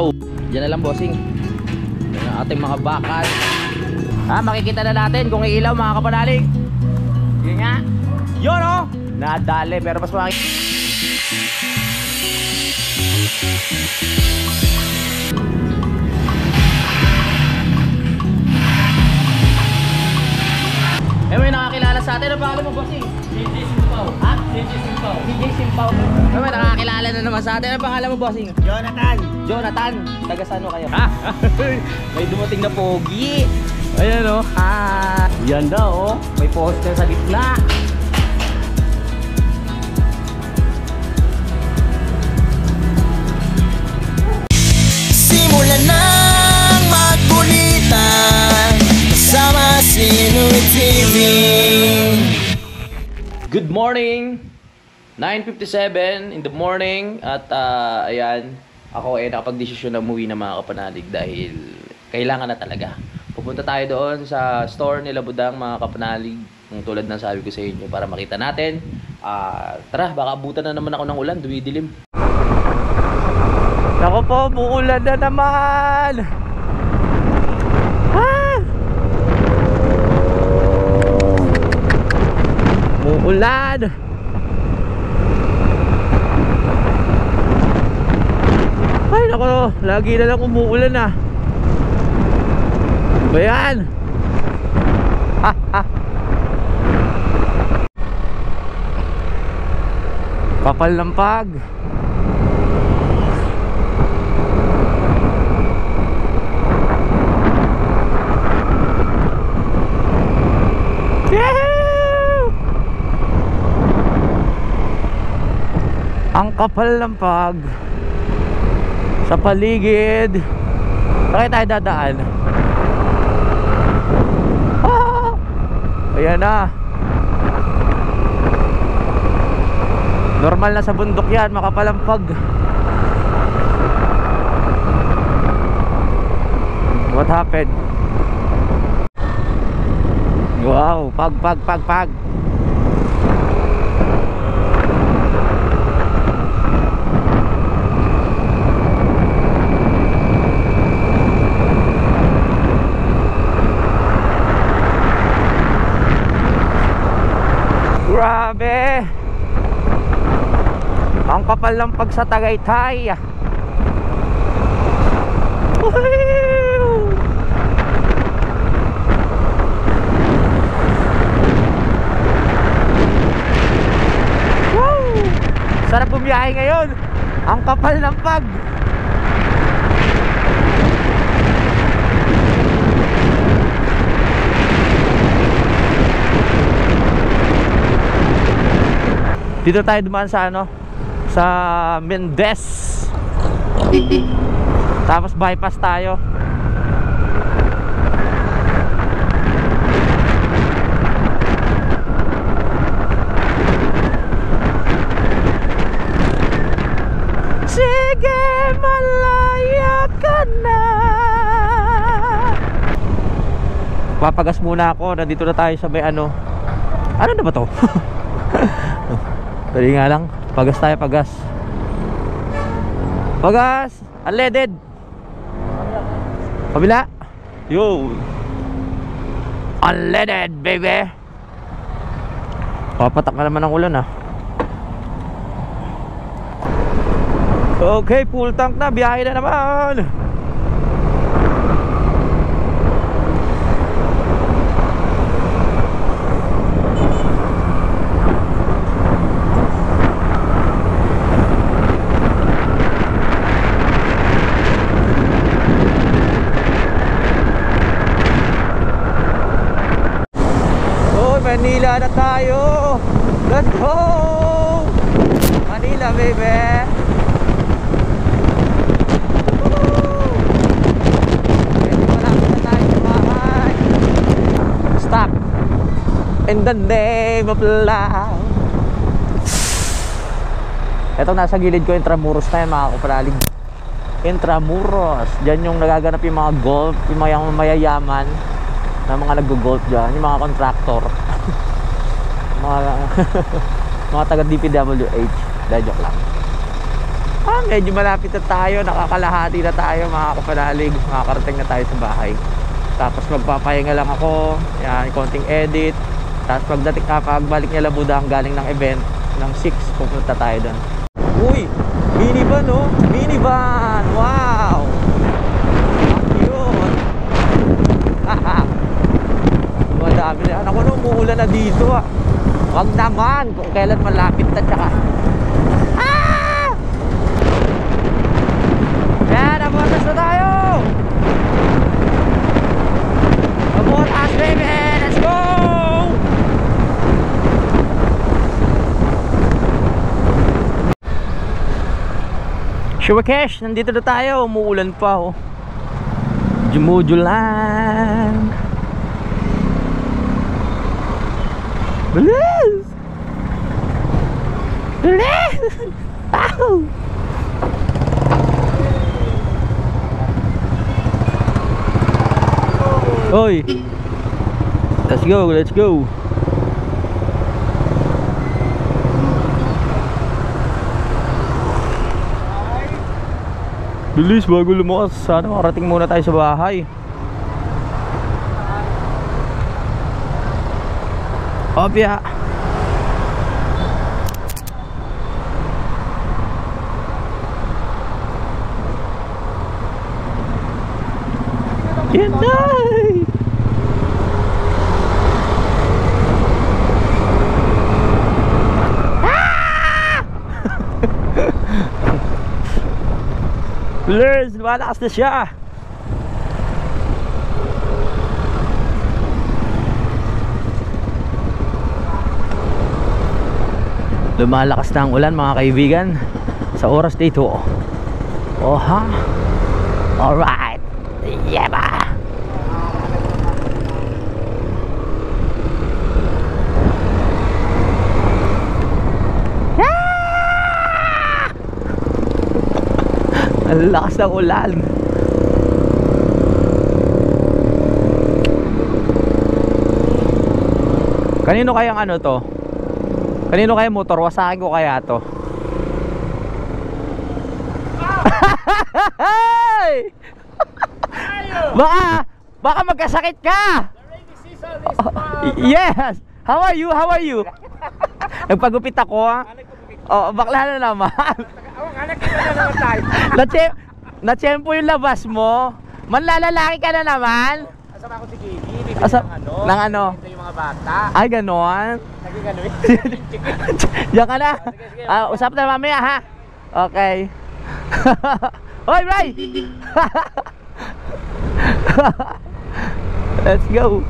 Simbaw. Diyan na lang, bossing. Yan ang ating mga bakal. Makikita na natin kung iilaw, mga kapanalig. Yun nga. Yun, oh. Nadali, pero mas makikita. May nakakilala sa atin. Ano pangalan mo, bossing? DJ Simpaw. Ha? DJ Simpaw. DJ Simpaw. May nakakilala na naman sa atin. Ano pangalan mo, bossing? Jonathan. Jonathan. Taga saan kayo? May dumating na pogi. Ayan, oh. Yan daw, oh. May poster sa gitna. Simulan ng magkulitan kasama si Louie TV. Good morning! 9:57 in the morning. At ayan, ako ay nakapag-desisyon na umuwi na, mga kapanalig, dahil kailangan na talaga. Pupunta tayo doon sa store nila Budang, mga kapanalig, kung tulad ng sabi ko sa inyo, para makita natin. Tara, baka abutan na naman ako ng ulan, dumidilim. Ako po, muulan na naman! Muulan! Ay nako, lagi na lang umuulan ah. Bayan! Kapal ng pag. Ang kapal ng pag sa paligid. Bakit tayo dadaan? Ayan na. Normal na sa bundok yan, makapal ang pag. What happened? Wow, pag. Grabe! Ang kapal ng pag sa Tagaytay. Wow! Sarap bumiyahe ngayon. Ang kapal ng pag. Dito tayo dumaan sa sa Mendez. Tapos bypass tayo. Sige, malaya ka na. Papagas muna ako. Nandito na tayo sa may ano na ba to? Dali nga lang, pagas tayo, pagas. Unleaded. Kabila. Yo. Unleaded, baby. Papatak na naman ang ulan ah. Okay, full tank na, biyahe na naman. Manila na tayo. Let's go Manila, baby. Pwede malapit na tayo sa bahay. Stop in the name of love. Ito nasa gilid ko, Intramuros na yan, mga kapanalig. Intramuros, dyan yung nagaganap yung mga golf, yung mga mayayaman na mga nag-golf dyan, yung mga contractor. mga taga DPWH. Dahil joke lang. Medyo malapit na tayo. Nakakalahati na tayo mga kapanalig. Makakarating na tayo sa bahay. Tapos magpapahinga lang ako. Yan, konting edit. Tapos pagbalik niya Labudang galing ng event ng 6, pupunta tayo doon. Uy! Minivan oh! Minivan! Wow! Cute! Haha! Madami na. Ako na umuulan na dito ah. Wag naman kung kailan malapit na tsaka. Yan, nabutas na tayo! Nabutas baby! Let's go! Shuwakesh, nandito na tayo. Umuulan pa oh. Jumujulan. Bilis! Bilis! Ow! Oy! Let's go, let's go! Bilis, bago lumakas. Sana makarating muna tayo sa bahay. Opya! Yan na! Blurs, lumalakas na siya. Lumalakas na ang ulan mga kaibigan sa oras dito. Oh ha? Alright. Yeah ba? Ang lakas ng ulan. Kanino kayang ano to? Kanino kaya motor? Wasakin ko kaya to? Baka magkasakit ka. Yes. How are you? How are you? Nagpagupit ako ha. Oh, bakla na naman. Na-tempo yung labas mo. Manlalalaki ka na naman. Asama ko si Gigi, bibili ng ano. Ito yung mga bata. Ay, ganon. Naging gano'n. Diyan ka na. Usap na mamaya ha. Okay. Hoy, Bray! Let's go.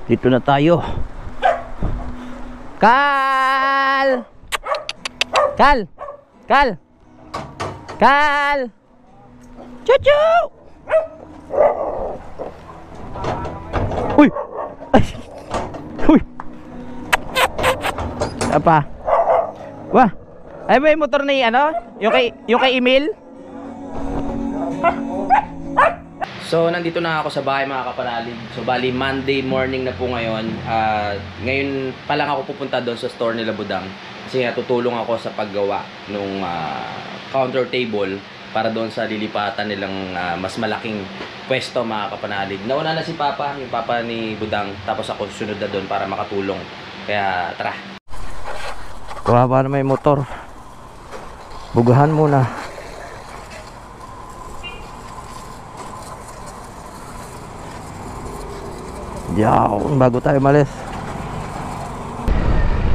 Dito na tayo. Kal! Kal! Kal! Kal! Chuchu! Uy! Ay! Uy! Apa? Wah! Ay ba yung motor ni ano? Yung kay Emil? So, nandito na ako sa bahay mga kapanalig. So, bali Monday morning na po ngayon. Ngayon pa lang ako pupunta doon sa store nila Budang. Kasi nga tutulong ako sa paggawa ng counter table para doon sa lilipatan nilang mas malaking pwesto mga kapanalig. Nauna na si Papa, yung Papa ni Budang. Tapos ako susunod na doon para makatulong. Kaya tara. Kawawa na may motor. Bugahan muna. Yaw, bago tayo malis.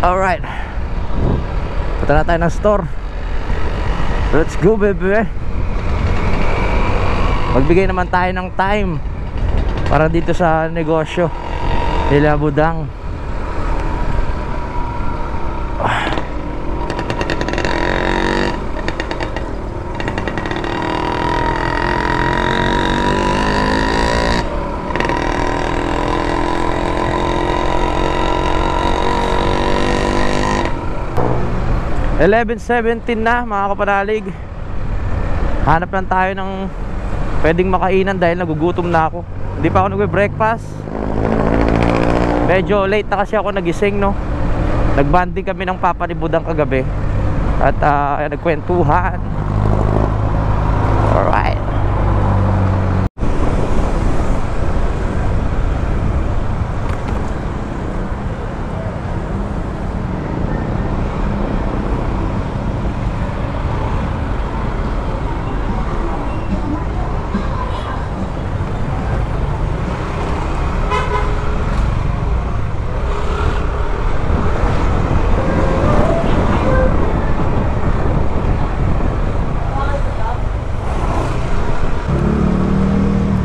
Alright. Punta na tayo ng store. Let's go baby. Magbigay naman tayo ng time para dito sa negosyo nila Budang. .11:17 na mga kapanalig. Hanap lang tayo ng pwedeng makainan dahil nagugutom na ako. Hindi pa ako nagbe-breakfast. Medyo late na kasi ako nagising, no. Nagbanding kami ng papa ni Budang kagabi. At nagkwentuhan. Alright.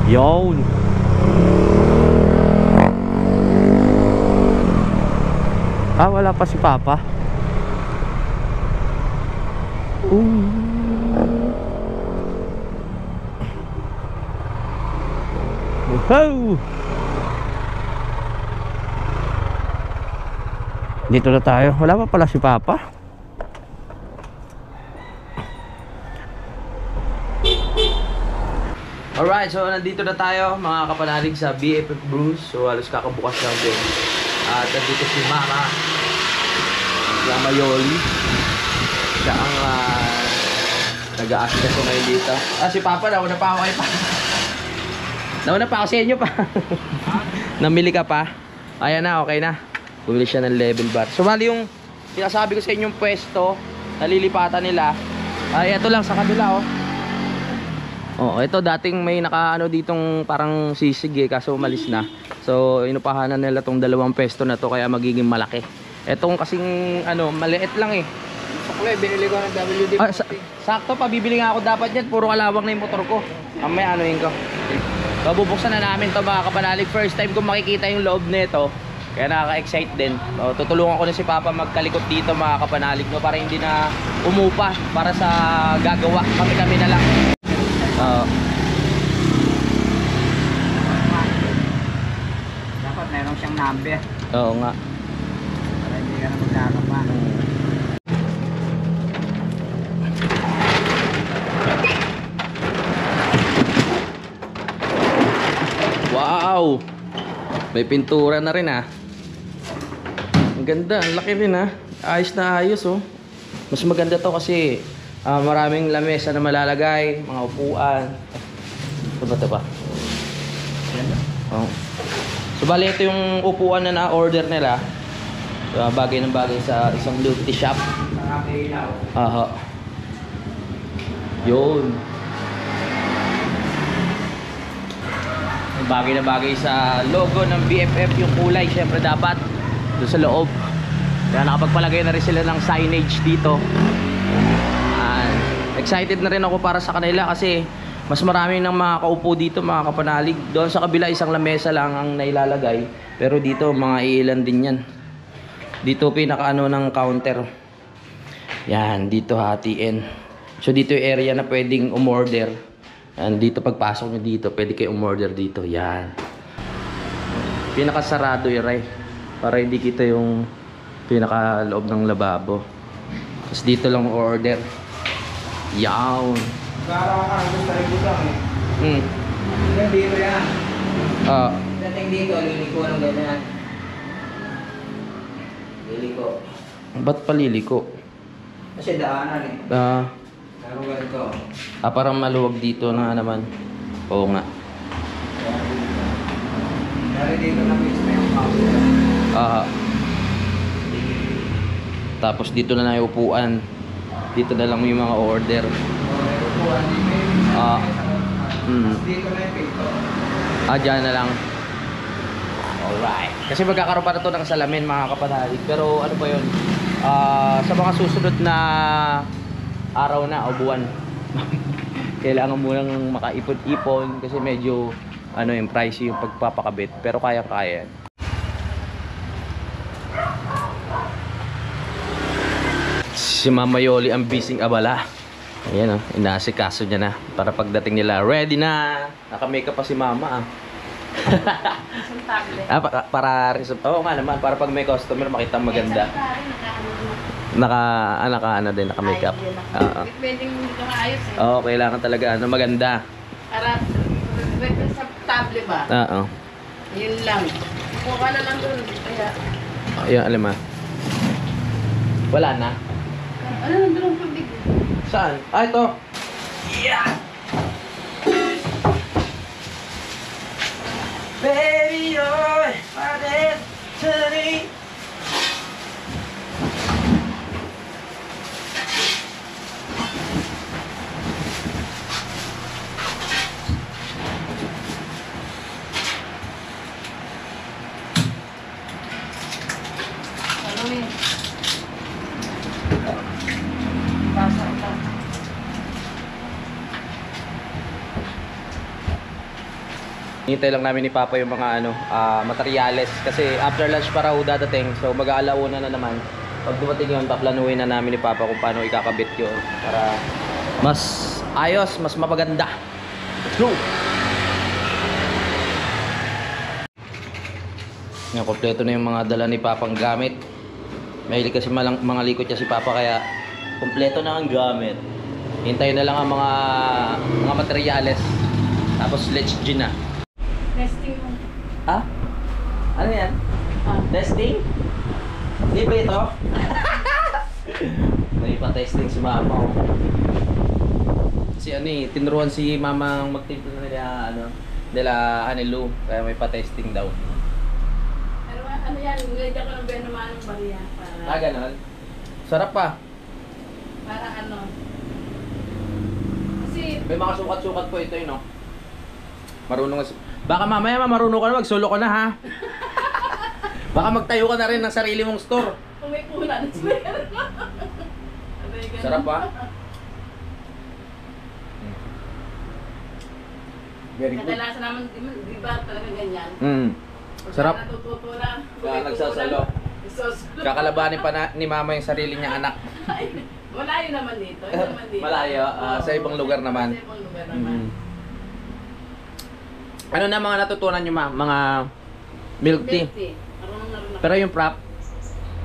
Yun. Wala pa si Papa. Wow. Dito na tayo. Wala pa pala si Papa. Alright, so nandito na tayo mga kapanalig sa BFF Brews. So halos kakabukas lang din. At nandito si Mama Yoli. Siya ang nag-a-assist ko ngayon dito. Si Papa, nauna pa ako kay Papa. Nauna pa ako sa inyo pa. Namili ka pa? Ayan na, okay na. Bumili siya ng level bar. So mali yung sinasabi ko sa inyong pwesto, nalilipatan nila. Ay, ito lang sa kabila, oh. Oh, ito dating may nakaano ditong parang sisig kaso umalis na. So inupahanan nila tong dalawang pwesto na to kaya magiging malaki. Etong kasing ano, maliit lang eh. Saklo, binili ko ng WD. Sakto pa, bibili nga ako dapat yan. Puro kalawang na yung motor ko. Mamaya anuhin ko. So bubuksan na namin to mga kapanalig. First time ko makikita yung loob nito. Kaya nakaka-excite din. Tutulungan ko na si Papa magkalikot dito mga kapanalig, no, para hindi na umupa para sa gagawa. Kami-kami na lang. Dapat meron siyang number. Oo nga. Para hindi ka na magkakapa. Wow! May pintura na rin Ang ganda, ang laki rin Ayos na ayos oh. Mas maganda to kasi maraming lamesa na malalagay, mga upuan. Ito ba? Oh. So bali ito yung upuan na na-order nila. So, bagay ng bagay sa isang beauty shop. Aha. Yun. Bagay na bagay sa logo ng BFF yung kulay, syempre dapat doon sa loob. Kaya nakapagpalagay na rin sila ng signage dito. Excited na rin ako para sa kanila kasi mas marami ng mga kaupo dito mga kapanalig. Doon sa kabila isang lamesa lang ang nailalagay, pero dito mga ilan din yan. Dito pinakaano ng counter. Yan, dito hatiin. So dito yung area na pwedeng umorder. And dito pagpasok nyo dito, pwede kayo umorder dito. Yan. Pinakasarado yung ray. Para hindi kita yung pinakaloob ng lababo. Tapos dito lang order. Yawn. Parang ang gusto rin ko lang eh. Dito yan. Dating dito, liliko ng ganyan. Liliko. Ba't paliliko? Kasi daanan eh. Pero ganito. Parang maluwag dito na naman. Oo nga. Dari dito na mix na yung counter. Tapos dito na yung upuan. Dito na lang yung mga order. Dito na yung pito. Dyan na lang. Alright. Kasi magkakaroon pa na ito ng salamin mga kapanalig. Pero ano ba yun? Sa mga susunod na araw na o buwan. Kailangan mo lang makaipon-ipon kasi medyo yung pricey yung pagpapakabit. Pero kaya-kaya yan. Si Mama Yoli ang bising abala. Ayan inaasikaso niya na para pagdating nila ready na. Naka-makeup pa si Mama para oo nga naman, para pag may customer makita maganda. Naka-makeup. Pwedeng hindi ka maayos eh. Oo, kailangan talaga maganda. Harap, sa table ba? Oo. Yun lang. Kuha ka na lang doon. Kaya, Ayun, alam mo. Wala na. ano nandun ang tubig? Saan? Ah, ito. Yeah! Baby, you're my destiny. Ano eh? Pasok ka. Hintay lang namin ni Papa yung mga materyales kasi after lunch para raw dadating. So mag-aalauna na naman. Pag dumating yun, paplanuhin na namin ni Papa kung paano ikakabit yun para mas ayos, mas mapaganda. Let's go! Ngayon, kompleto na yung mga dala ni Papang gamit. Mahilig kasi mga likod niya si Papa kaya kompleto na ang gamit. Hintayin na lang ang mga materyales. Tapos let's gin na. Testing mo. Ha? Ano yan? Ah. Testing? Libre ito? May pa-testing si Mama. Oh. Kasi tinuruan si Mama magtimpla nila Hanilu. Kaya may pa-testing daw. Pero ano yan, nilagyan ko ng benumanong bariya. Ah, ganon? Sarap pa. Para ano. Kasi, May mga sukat-sukat po ito no? Marunong baka mamaya marunong ka na, mag-solo ka na ha. Baka magtayo ka na rin ng sarili mong store. kung may kulan, meron. Sarap pa. Very good. Kadalasan naman, di ba talaga ganyan? Sarap. Pagka natututo na. Kaya nagsasalo. Kakalabanin pa ni Mama yung sarili niyang anak. Malayo naman dito. Yun naman dito. Malayo, Oo. sa ibang lugar naman. Sa ibang lugar naman. Ano na mga natutunan nyo mga milk tea? Milk tea. Marunong na rin ako. Pero yung prop,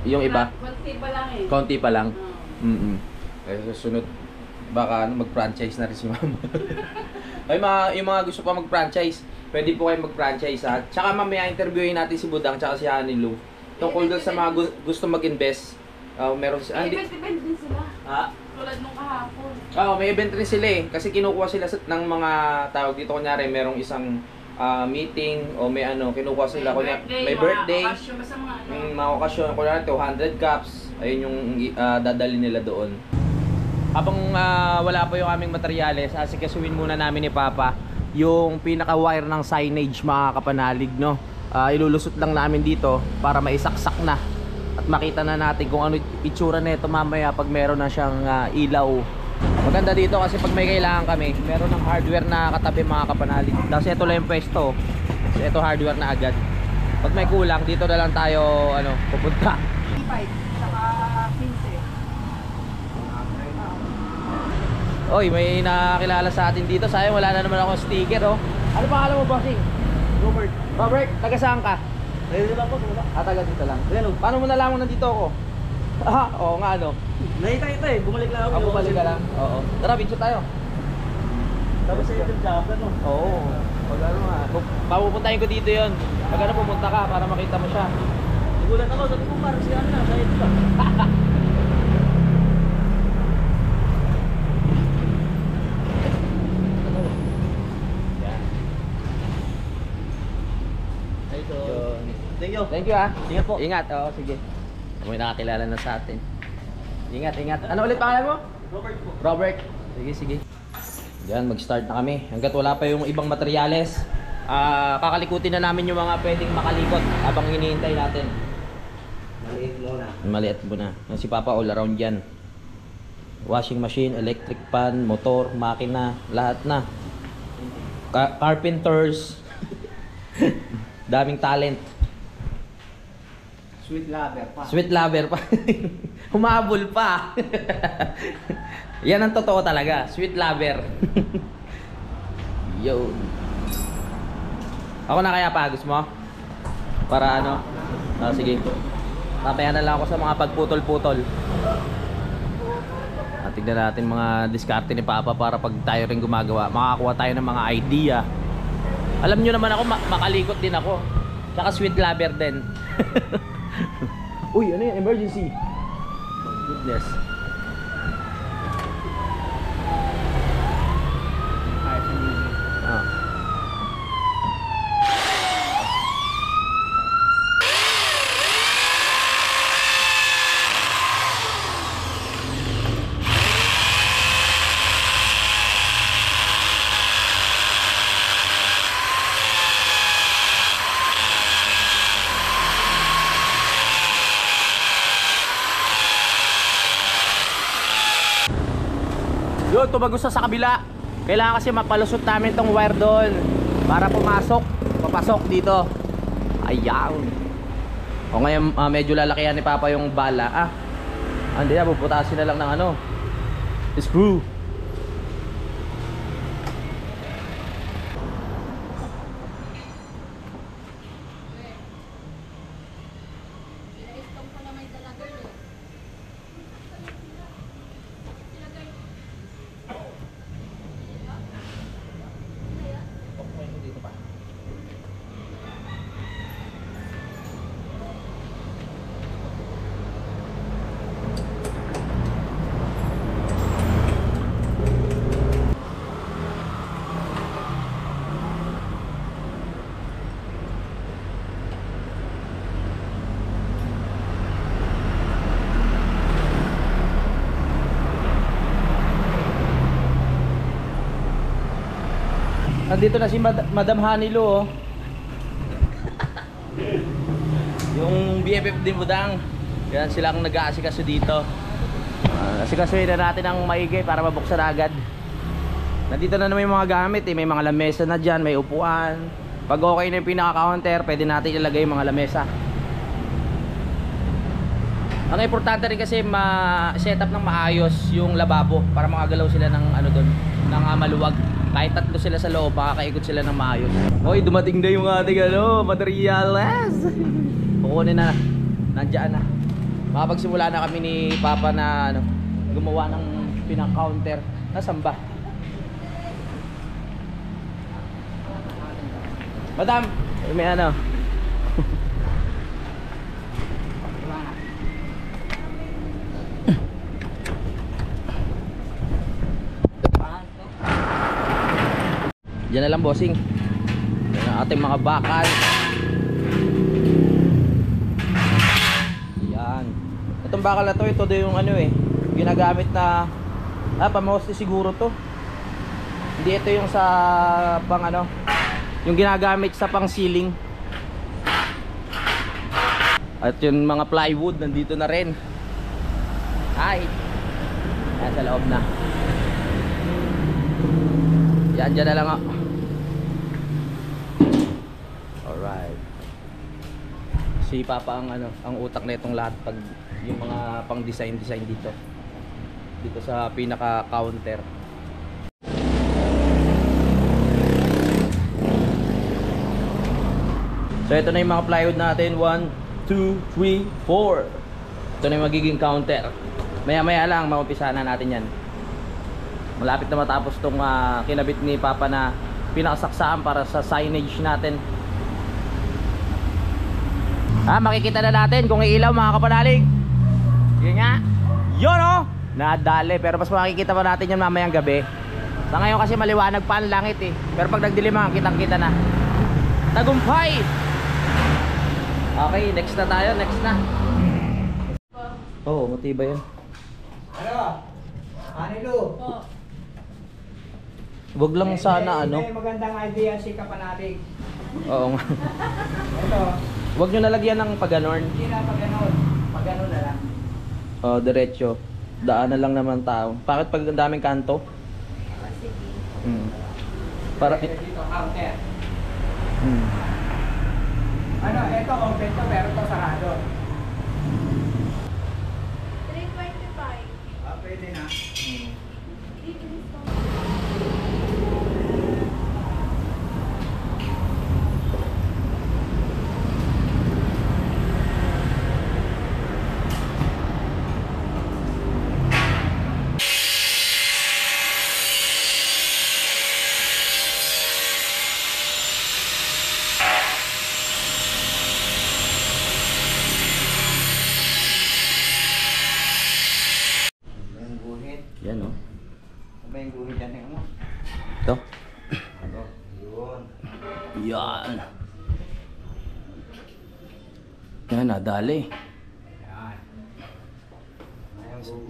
yung iba, Konti pa lang eh. konti pa lang. Oo. Kaya susunod, baka mag-franchise na rin si Mama. Ay, yung mga gusto pa mag-franchise, pwede po kayo mag-franchise ha. Tsaka mamaya interviewin natin si Budang tsaka si Hanilu. Tungkol doon sa mga gusto mag-invest. Meron si... Event din sila. Ha? Tulad nung kahapon. May event rin sila eh. Kasi kinukuha sila ng mga tawag dito. Kunyari, merong isang meeting o may kinukuha sila. May birthday. Mga okasyon, basta mga ano. Mga okasyon. Kunyari, 200 cups. Ayun yung dadali nila doon. Habang wala pa yung aming materyales, asikasuin muna namin ni Papa yung pinaka-wire ng signage mga kapanalig, no? Ilulusot lang namin dito para maisaksak na at makita na natin kung ano itsura nito mamaya pag meron na siyang ilaw. Maganda dito kasi pag may kailangan kami, meron ng hardware na katabi mga kapanalig. Tapos ito lang yung pwesto. So ito hardware na agad. Pag may kulang, dito na lang tayo pupunta. 5, saka 15. Oy, may nakakilala sa atin dito. Sayang wala na naman akong sticker, oh. Ano pangalan mo, bossing? Robert. Robert, taga saan ka? Dito lang po, wala. Taga dito lang. Ayan o. Paano mo nalaman nandito ako? Oo nga, Nakita kita eh, bumalik lang ako. Bumalik ka lang. Oo. Tara, video tayo. Tapos sa YouTube chapter no? Oo. Pag papupuntahin ko dito yon. Pag pumunta ka para makita mo siya. Nagulat ako, sabi ko parang si na, sa ito ba? Thank you. Thank you, ha. Ingat po. Ingat, oo, sige. May nakakilala na sa atin. Ingat, ingat. Ano ulit pangalan mo? Robert po. Robert. Sige, sige. Diyan, mag-start na kami. Hanggat wala pa yung ibang materyales, kakalikutin na namin yung mga pwedeng makalikot habang hinihintay natin. Maliit muna. Maliit muna. Si Papa all around yan. Washing machine, electric pan, motor, makina, lahat na. Carpenters. Daming talent. Sweet lover pa. Sweet lover pa. Humabol pa. Yan ang totoo talaga. Sweet lover. Yo. Ako na kaya pa. Gusto mo? Para ano? Sige. Papaya na lang ako sa mga pagputol-putol. At tignan natin mga diskarte ni Papa para pag tayo rin gumagawa, makakuha tayo ng mga idea. Alam nyo naman ako, makalikot din ako. Tsaka sweet lover din. Uy, ano yan? Emergency. My goodness. Ah. Yun, tumagos na sa kabila. Kailangan kasi mapalusot namin tong wire doon para papasok dito. Ayaw. O ngayon, medyo lalakihan ni Papa yung bala. Hindi na, puputasin na lang ng ano, screw. Nandito na si Madam Hanilo, oh. Yung BFF din Budang. Yan sila ang nag-aasikaso dito. Asikasuhin na natin ang maigi para mabuksan agad. Nandito na naman yung mga gamit, eh. May mga lamesa na dyan, may upuan. Pag okay na yung pinaka-counter, pwede natin ilagay yung mga lamesa. Ang importante rin kasi ma-set up ng maayos yung lababo para makagalaw sila ng ano doon, ng maluwag. Kahit tatlo sila sa loob, makakaikot sila ng maayos. Hoy, dumating na yung ating materials. Kukunin na. Nandiyan na. Makapagsimula na kami ni Papa na gumawa ng pinaka-counter. Nasaan ba? Madam, may ano? Diyan na lang, bossing. Yan ang ating mga bakal. Yan. Itong bakal na to, ito din yung ano eh, ginagamit na pamosty siguro to. Hindi ito yung sa pang ano, yung ginagamit sa pang ceiling. At yung mga plywood nandito na rin. Ay. Nasa loob na. Yan, dyan na lang ako. Alright. Si Papa ang ano, ang utak na itong lahat pag yung mga pang design dito. Dito sa pinaka counter. So ito na yung mga plywood natin. 1, 2, 3, 4. Ito na yung magiging counter. Maya lang maumpisahan na natin yan. Malapit na matapos tong kinabit ni Papa na pinakasaksaan para sa signage natin. Makikita na natin kung iilaw mga kapanalig. Yun nga. Yun oh! Nadali, pero mas makikita pa natin yan mamayang gabi. Sa ngayon kasi maliwanag pa ang langit eh. Pero pag nagdilim kitang kita na. Tagumpay! Okay, next na tayo, next na. Oo, matibay yan. Ano? Hanilo? Po. Wag lang sana ano. May magandang idea si Kapanalig. Oo nga. Ito, Wag nyo nalagyan ng paganorn. hindi na pag ganon. Pag ganon na lang. Diretso. Daan na lang naman tao. Bakit pag ang daming kanto? Para Dito, counter. Hmm. Ano, ito open to pero ito sarado. 325. Pwede na. Ito. Yan. Yan, nadali.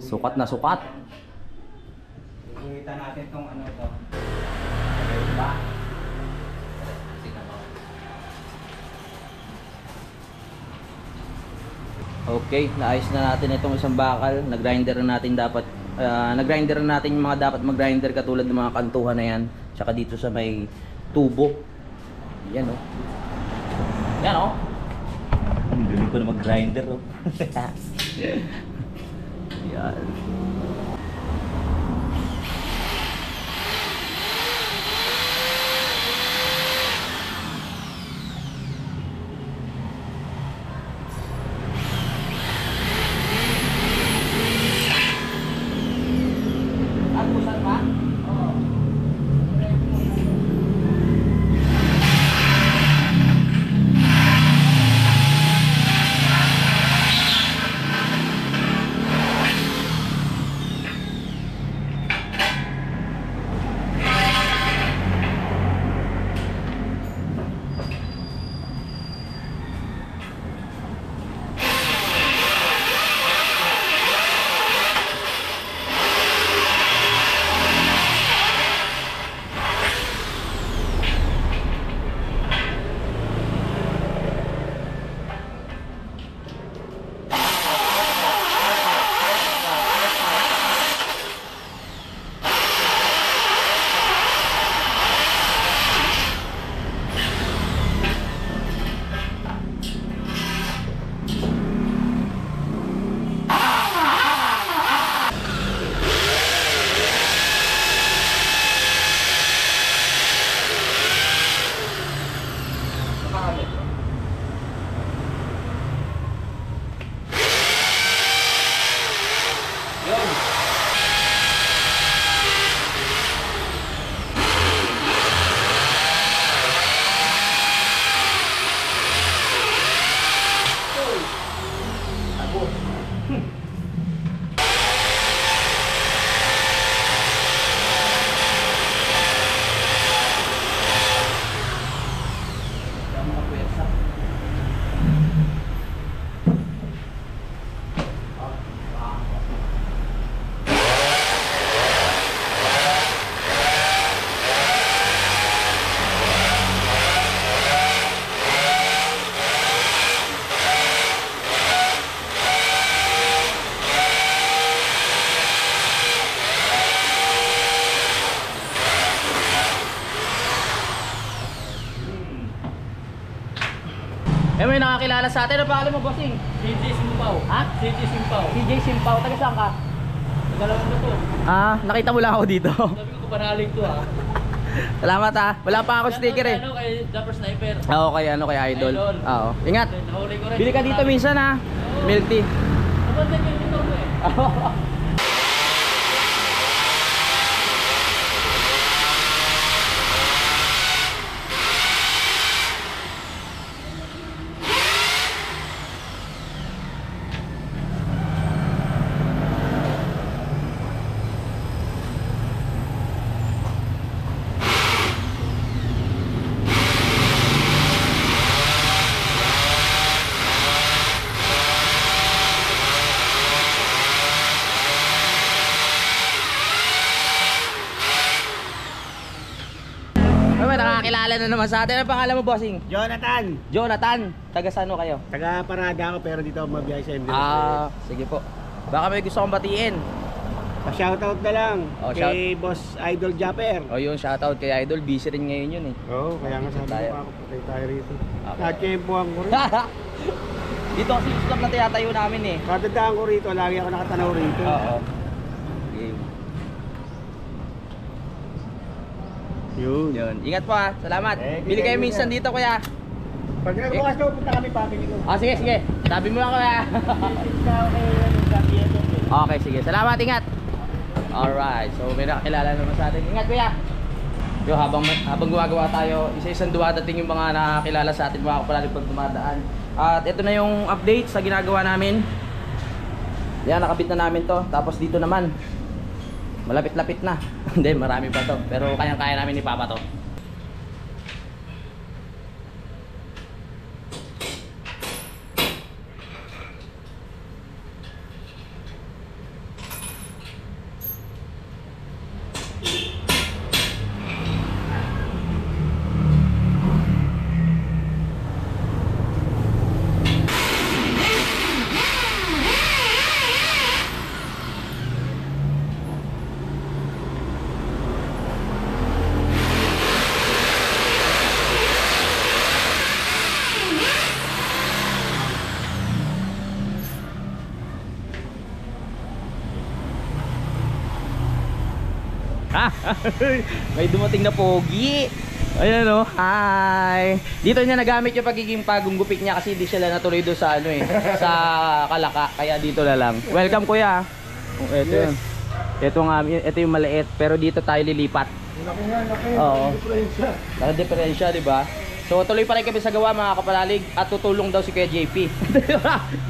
Sukat na sukat. Ikuhitan natin tong ano to. Okay, naayos na natin itong isang bakal. Nag-grinder na natin dapat nag-grinder na natin yung mga dapat mag-grinder katulad ng mga kantuhan na yan. Tsaka dito sa may tubo. Yan oh. Yan oh. Ang galing ko na mag-grinder oh. Yan. Eh, may nakakilala sa atin. Ano pangalan mo, bossing? CJ Simpaw. Ha? CJ Simpaw. CJ Simpaw. Taga saan ka? Nagalaman ko to. Ah, nakita mo lang ako dito. Sabi ko panalig to ha. Salamat ha. Wala pa ako sticker eh. Ano kay Dapper Sniper. Oo, kay ano, kay Idol. Idol. Oo. Ingat. Nahuli ko rin. Bili ka dito minsan ha. Milk tea. Nabantan yung dito ko eh. May nakakilala na naman sa atin. Ano pangalan mo, bossing? Jonathan, Jonathan. Taga saan ho kayo? taga Parada ako pero dito ako mabiyahe sa MDS. Ah, sige po. Baka may gusto kong batiin. Pa-shoutout na lang Oh, kay Boss Idol Japper. O yung shoutout kay Idol. Busy rin ngayon yun eh. Oo, kaya nga sabi Tayo. ko ako tayo rito. Okay. Nakakempuhan ko rin. Dito kasi yung stop na tinatayo namin eh. Katandaan ko rito, lagi ako nakatanaw rito. Oo. Game. Yun. Yun. Ingat po ha. Salamat. Eh, Bili kayo bigay mo minsan na. dito kuya. Pag nagbukas daw, punta kami family ko. Ah, sige, sige. Sabi mo lang kuya. Okay, sige. Salamat, ingat. Alright. So may nakakilala naman sa atin. Ingat kuya. Yo, habang gumagawa tayo, isa-isang dumadating yung mga nakakilala sa atin, mga kapalalig pag dumadaan. At ito na yung update sa ginagawa namin. Yan, nakabit na namin to. Tapos dito naman, Malapit-lapit na. Hindi, marami pa to. Pero kayang-kaya namin ni Papa to. May dumating na pogi. Ayan o. Hi. Dito niya nagamit yung pagiging pagunggupit niya kasi hindi sila natuloy doon sa ano eh. Sa Kalaka. Kaya dito na lang. Welcome kuya. Oh, ito yun. Ito yung maliit. Pero dito tayo lilipat. Laki. Oo. Diferensya. Naka-diferensya, di ba? So tuloy pa rin kami sa gawa mga kapalalig. At tutulong daw si Kuya JP.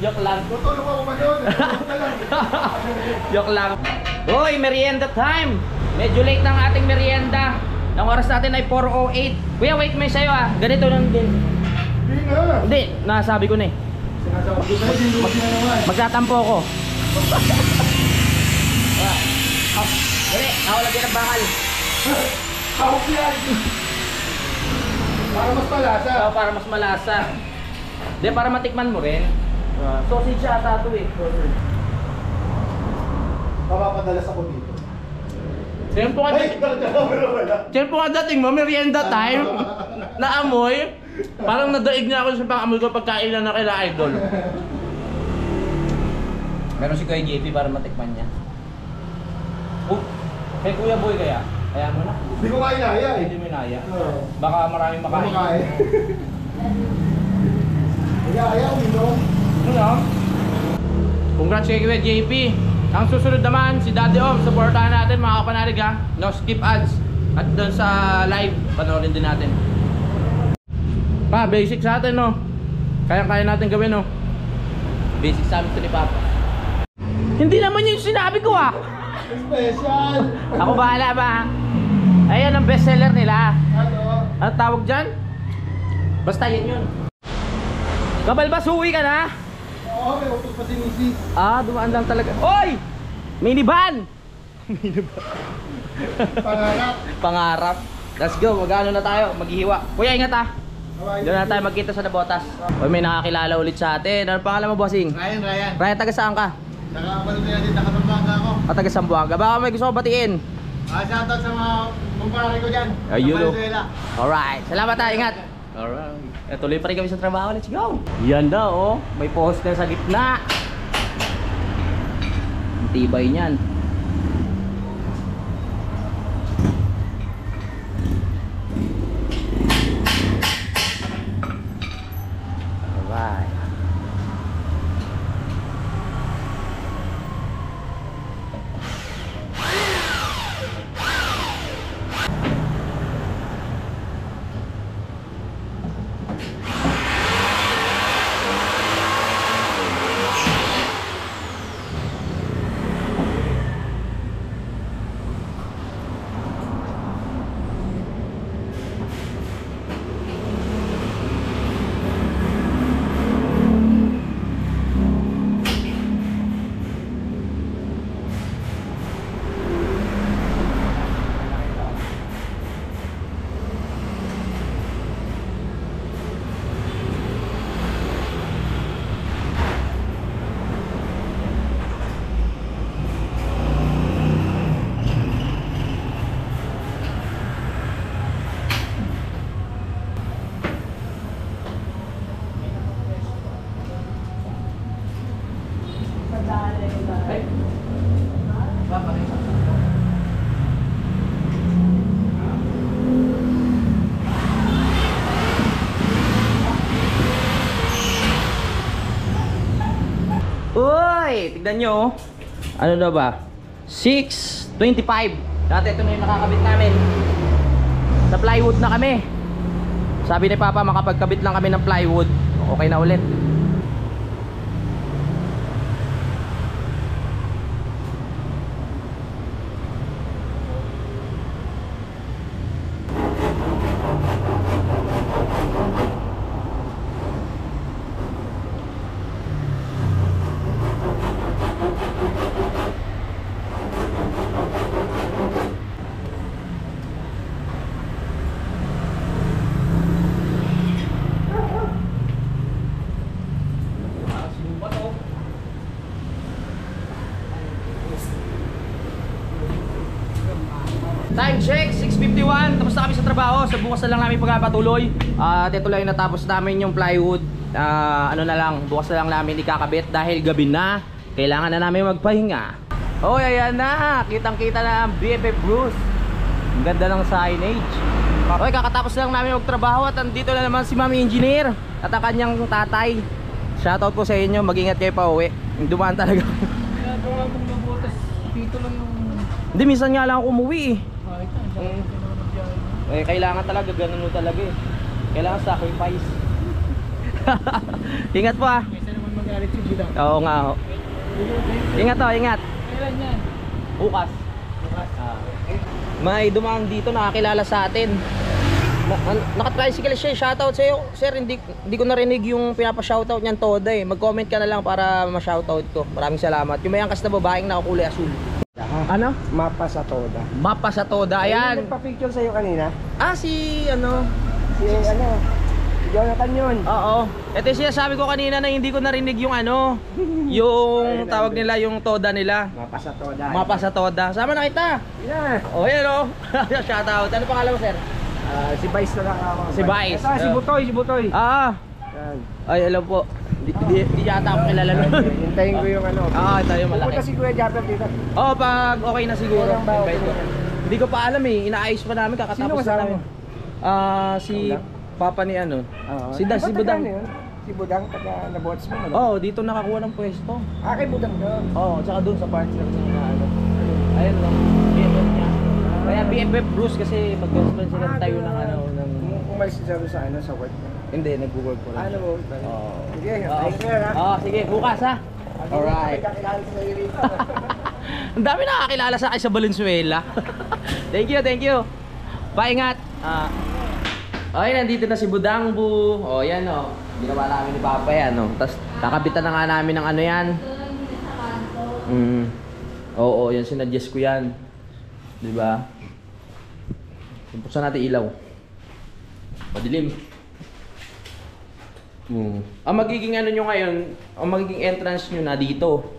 Joke lang. Tutulong ako ba doon? Joke lang. Hoy, merienda time. Medyo late ng ating merienda. Ang oras natin ay 4:08. Kuya, wait may sayo ah. Ganito lang din. Hindi nga. Hindi, nasabi ko na eh. Sinasabi ko sa'yo, dinusin na naman. Magtatampo ako. Dali, ako lagyan ng bakal. Hawak yan. Para mas malasa. So, para mas malasa. Hindi, para matikman mo rin. Sausage siya ata ito eh. Mapapadalas ako dito. Tempo ka dating mo, merienda time. Naamoy. Parang nadaig niya ako sa pang-amoy ko pagkainan na kila Idol. Meron si Kuya JP para matikman niya. Oh, kay Kuya Boy kaya? Kaya mo na. Hindi ko nga inaya eh. Hindi mo inaya. Oo. Baka maraming makain. Kumakain. Inaya, uminom. Ano? Congrats kay Kuya JP. Ang susunod naman, si Daddy Om. Supportahan natin mga kapanalig ha. No skip ads. At doon sa live, panoorin din natin. Pa, basic sa atin no. Kaya natin gawin no. Basic sa amin ito ni Papa. Hindi naman yung sinabi ko ah. Special. Ako bahala ba? Ayan ang bestseller nila. Ano? Anong tawag dyan? Basta yan yun. Kabalbas, uwi ka na? Oo, may utos pa si Mrs. Ah, dumaan lang talaga. Oy! Minivan! Pangarap. Pangarap. Let's go, mag-ano na tayo, maghihiwa. Kuya, ingat ah. Hawaii. Doon na tayo magkita sa Nabotas. Oy, may nakakilala ulit sa atin. Ano pangalan mo, bossing? Ryan. Ryan, taga saan ka? Nakakabalo na yan, nakatambanga ako. Taga Sambuanga. Baka may gusto ko batiin. Shoutout sa mga kumpare ko dyan. Ayun, Sa oh. Venezuela. Alright, salamat ha, ingat. Alright, tuloy pa rin kami sa trabaho, let's go. Yan daw oh, may poster sa gitna. Ang tibay niyan. Alright. Uy, tignan nyo oh. Ano daw ba? 625. Dati ito na yung nakakabit namin. Sa plywood na kami. Sabi ni Papa makapagkabit lang kami ng plywood, okay na ulit. Tapos na kami sa trabaho. Sa bukas na lang namin pagpapatuloy. At ito lang yung natapos namin yung plywood. Ano na lang, bukas na lang namin ikakabit dahil gabi na. Kailangan na namin magpahinga. Oh, ayan na. Kitang-kita na ang BFF Bruce. Ang ganda ng signage. Okay, kakatapos lang namin magtrabaho at andito na naman si Mami Engineer at ang kanyang tatay. Shoutout po sa inyo, mag-ingat kayo pa uwi. Dumaan talaga. Ginagawa mong mabutas. Dito lang yung... Hindi, minsan nga lang ako umuwi eh. Kailangan talaga, ganun talaga eh. Kailangan sacrifice. Ingat po ah. Kaysa naman magalit yung bilang. Oo nga ho. Ingat to, ingat. Kailan yan? Bukas. May dumaan dito nakakilala sa atin. Naka-tricycle siya. Shoutout sa iyo. Sir, hindi ko narinig yung pinapa-shoutout niyan Toda eh. Mag-comment ka na lang para ma-shoutout ko. Maraming salamat. Yung may angkas na babaeng nakakulay asul. Ano? Mapa sa Toda. Mapa sa Toda. Ayan. Nagpa-picture sa'yo kanina? Si ano? Si Jonathan yun. Oo. Ito yung sinasabi ko kanina na hindi ko narinig yung ano. Yung tawag nila, yung Toda nila. Mapa sa Toda. Mapa sa Toda. Sama na kita. Yeah. Oh, yan o. Shoutout. Ano pangalan mo, sir? Si Vice na lang ako. Si Vice. Ito, si Butoy, si Butoy. Yan. Ay, alam po. Di yata ako kilala nun. Hintayin ko yung ano. Ito yung malaki. Pupunta si Kuya Japper dito. Pag okay na siguro. Kailan ba okay Invite ko. na? Hindi ko pa alam eh. Inaayos pa namin. Sino Kakatapos na kasama namin. mo? Si Papa ni ano. Oo. Si Budang. Si Budang, taga nabots mo. Ano? Oo, dito nakakuha ng pwesto. Kay Budang doon. Oo, tsaka doon sa partner niya na ano. Ayun lang. BFF niya. Kaya BFF Bruce kasi mag-girlfriend sila tayo ng ano. Umalis siya doon sa ano, sa work. Hindi, nag-work ko rin. Ano mo? Oo. Sige, Oo. thank you ha. Sige, bukas ha. Alright. Kakilala sa iyo rito. Ang dami nakakilala sa akin sa Valenzuela. Thank you. Paingat. Okay, nandito na si Budang Bu. Oh, yan oh. Ginawa namin ni Papa yan oh. Tapos kakabitan na nga namin ng ano yan. Oo, yan sinadjust ko yan. 'Di ba? Saan natin ilaw? Madilim. Ang magiging ano nyo ngayon, ang magiging entrance nyo na dito.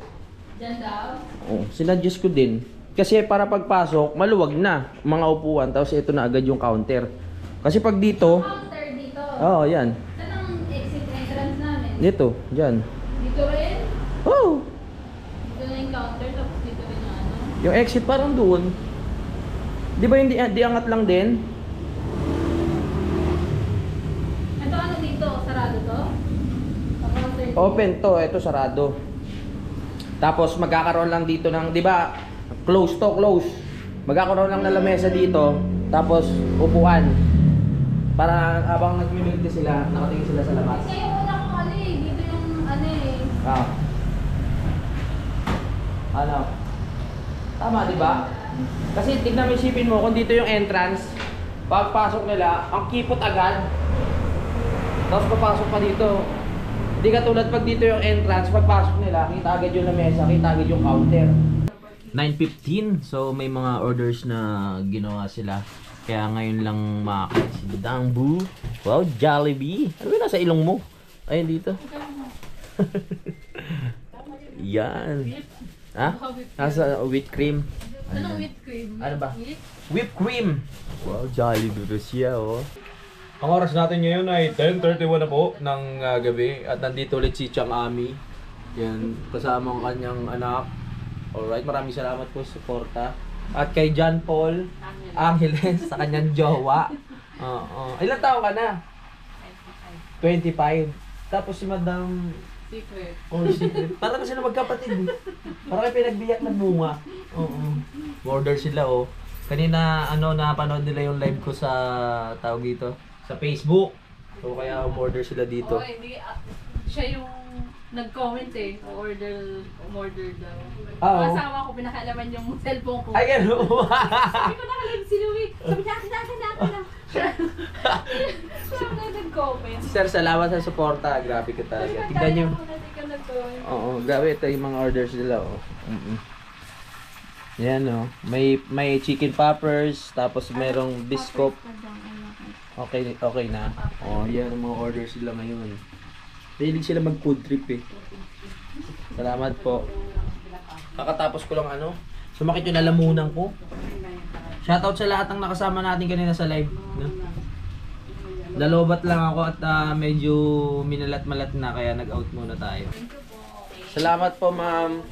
Diyan daw. Oh, sinadjust ko din. Kasi para pagpasok, maluwag na mga upuan. Tapos ito na agad yung counter. Kasi pag dito, Counter dito. oo, yan. Saan ang exit entrance namin? Dito, dyan. Dito rin? Oh, Dito na yung counter, tapos dito rin yung ano. yung exit parang doon. Di ba hindi di angat lang din? Ito ano dito? Sarado to? Counter dito. Open to, ito sarado. Tapos magkakaroon lang dito ng, di ba, close to close. Magkakaroon lang na lamesa dito, tapos upuan. Para habang nagmi-meet sila, nakatingin sila sa labas. Kaya yung una kong ano eh, dito yung ano eh. Ano? Tama, di ba? Kasi tignan mo, isipin mo, kung dito yung entrance, pagpasok nila, ang kipot agad. Tapos papasok pa dito. Hindi katulad pag dito yung entrance, pagpasok nila, kita agad yung lamesa, kita agad yung counter. 9:15, so may mga orders na ginawa sila. Kaya ngayon lang makakita si Budang Bu. Wow, Jollibee. Ano ba nasa ilong mo? Ayun dito. Yan. Ha? Nasa whipped cream. Anong whipped cream? Ano ba? Whipped cream. Wow, Jollibee ba siya oh. Ang oras natin ngayon ay 10:31 na po ng gabi. At nandito ulit si Chang Ami. Yan, kasama ang kanyang anak. Alright, maraming salamat po sa suporta. At kay John Paul Angeles sa kanyang jowa. Ilang taon ka na? 25. Tapos si Madam Secret. Oh, secret. Parang sila magkapatid. Parang kayo pinagbiyak ng bunga. Oo. Order sila oh. Kanina napanood nila yung live ko sa tawag dito, sa Facebook. So kaya umorder sila dito. Oo, hindi. Siya yung nag-comment eh. Umorder daw. Oo. Yung asawa ko, pinakalaman yung cellphone ko. Ay, ano? Sabi ko nakalive si Louie. Sabi niya, akin na. Siya na nag-comment. Sir, salamat sa suporta. Grabe ka talaga. Tignan nyo. Hindi ka nag-comment. Oo, grabe ito yung mga orders nila oh. Yan oh. May chicken poppers, tapos merong biscuit. Okay na. Oh, yan ang mga orders nila ngayon. Mahilig sila mag food trip eh. Salamat po. Kakatapos ko lang sumakit yung lalamunan ko. Shoutout sa lahat ng nakasama natin kanina sa live. No? Dalobat lang ako at medyo minalat-malat na kaya nag-out muna tayo. Salamat po, ma'am.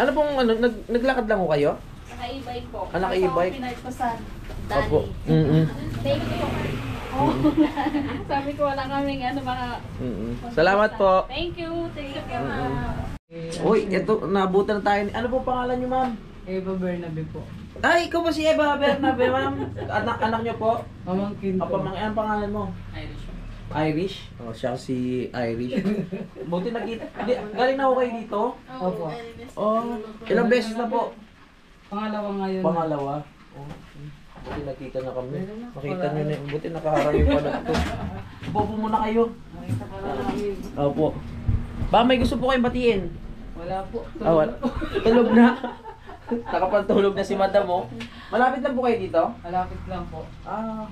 Ano pong naglakad lang ko kayo? Naka-e-bike po. Naka-e-bike? Pinay ko sa Dani. Opo. Thank you po. Oh. Sabi ko wala kaming mga... Salamat po. Thank you. Thank you, ma'am. Uy, ito, nabutan na tayo. Ano po pangalan niyo, ma'am? Eva Bernabe po. Ay, ikaw ba si Eva Bernabe, ma'am? Anak niyo po? Pamangkin po. Ano pangalan mo? Irish. Irish? Oh, siya si Irish. Buti nakita. Galing na ako kayo dito? Opo. Oh, ilang beses na po? Pangalawa ngayon. Pangalawa. Oh, buti nakita na kami. Makita niyo na. Buti nakaharang yung pala ito. Bobo muna kayo. Nakita ka na namin. Opo. Ba, may gusto po kayong batiin? Wala po. Wala. Tulog na. Nakapantulog na si madam mo. Malapit lang po kayo dito? Malapit lang po.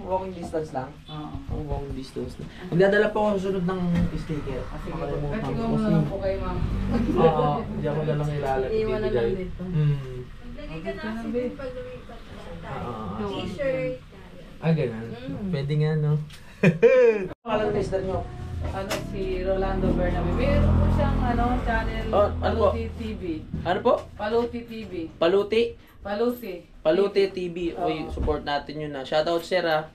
Walking distance lang? Oo. Walking distance lang. Magdadala po ako sa sunod ng sticker. Sige po. Makalimutan Kasi ko ko na lang po kay ma'am. Hindi ako na lang ilalagay. Iiwan na lang dito. Maglagay ka na kasi pag lumipat ka sa tayo. T-shirt. Ganun. Pwede nga, no? Pangalan tester nyo? Ano si Rolando Bernabe. Meron po siyang channel Oh, ano po? Paluti TV. Ano po? Paluti TV. Paluti? Paluti. Paluti TV. Uy, support natin yun na. Shoutout, sir, ha?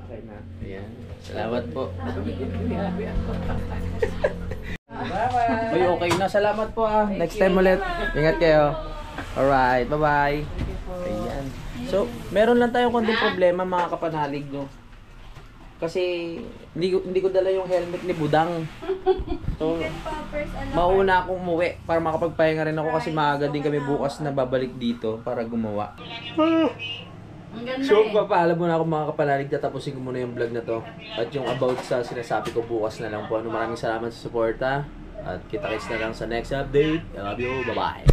Okay na. Ayan. Salamat po. Bye-bye. Uy, okay na. Salamat po, ah. Next time ulit. Ingat kayo. Alright, bye-bye. Ayan. So, meron lang tayong konting problema, mga kapanalig, no? Kasi, hindi ko dala yung helmet ni Budang. So, mauna akong umuwi para makapagpahinga rin ako kasi maaga din kami bukas na babalik dito para gumawa. Ang ganda So, papaalam muna ako mga kapanalig, tatapusin ko muna yung vlog na to. At yung about sa sinasabi ko bukas na lang po. Maraming salamat sa suporta. At kita-kits na lang sa next update. I love you. Bye-bye.